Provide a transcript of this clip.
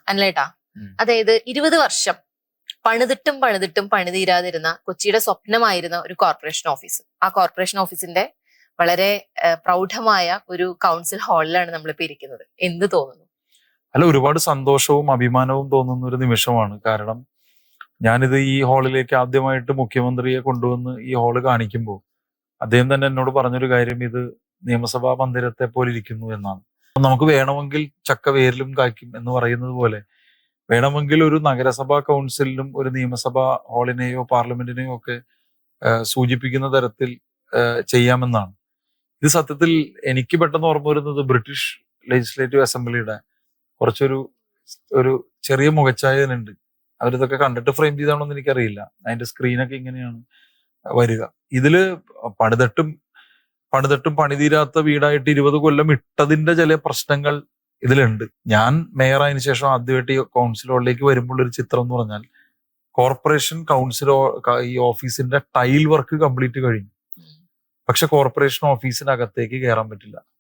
അനലേട്ടാ, അതായത് 20 വർഷം പണിതിട്ടും പണിതിട്ടും പണിതീരാതിരുന്ന കൊച്ചിയുടെ സ്വപ്നമായിരുന്ന ഒരു കോർപ്പറേഷൻ ഓഫീസ്. ആ കോർപ്പറേഷൻ ഓഫീസിന്റെ വളരെ പ്രൗഢമായ ഒരു കൗൺസിൽ ഹാളിലാണ് നമ്മളിപ്പോ ഇരിക്കുന്നത്. എന്ത് തോന്നുന്നു? അല്ല, ഒരുപാട് സന്തോഷവും അഭിമാനവും തോന്നുന്ന ഒരു നിമിഷമാണ്. കാരണം ഞാനിത് ഈ ഹാളിലേക്ക് ആദ്യമായിട്ട് മുഖ്യമന്ത്രിയെ കൊണ്ടുവന്ന് ഈ ഹാള് കാണിക്കുമ്പോൾ അദ്ദേഹം തന്നെ എന്നോട് പറഞ്ഞൊരു കാര്യം, ഇത് നിയമസഭാ മന്ദിരത്തെ പോലെ ഇരിക്കുന്നു എന്നാണ്. നമുക്ക് വേണമെങ്കിൽ ചക്ക വേരിലും കായ്ക്കും എന്ന് പറയുന്നത് പോലെ വേണമെങ്കിൽ ഒരു നഗരസഭാ കൗൺസിലിനും ഒരു നിയമസഭാ ഹാളിനെയോ പാർലമെന്റിനെയോ ഒക്കെ സൂചിപ്പിക്കുന്ന തരത്തിൽ ചെയ്യാമെന്നാണ്. ഇത് സത്യത്തിൽ എനിക്ക് പെട്ടെന്ന് ഓർമ്മ വരുന്നത് ബ്രിട്ടീഷ് ലെജിസ്ലേറ്റീവ് അസംബ്ലിയുടെ ഒരു ചെറിയ മുഖച്ഛായനുണ്ട്. അവരിതൊക്കെ കണ്ടിട്ട് ഫ്രെയിം ചെയ്താണോന്ന് എനിക്കറിയില്ല. അതിന്റെ സ്ക്രീനൊക്കെ ഇങ്ങനെയാണ് വരിക. ഇതില് പണിതിട്ടും പണിതീരാത്ത വീടായിട്ട് 20 കൊല്ലം ഇട്ടതിന്റെ ചില പ്രശ്നങ്ങൾ ഇതിലുണ്ട്. ഞാൻ മേയറായതിനു ശേഷം ആദ്യമായിട്ട് ഈ കൗൺസിൽ ഹാളിലേക്ക് വരുമ്പോൾ ഒരു ചിത്രം എന്ന് പറഞ്ഞാൽ, കോർപ്പറേഷൻ കൗൺസിൽ ഈ ഓഫീസിന്റെ ടൈൽ വർക്ക് കംപ്ലീറ്റ് കഴിഞ്ഞു. പക്ഷെ കോർപ്പറേഷൻ ഓഫീസിനകത്തേക്ക് കയറാൻ പറ്റില്ല.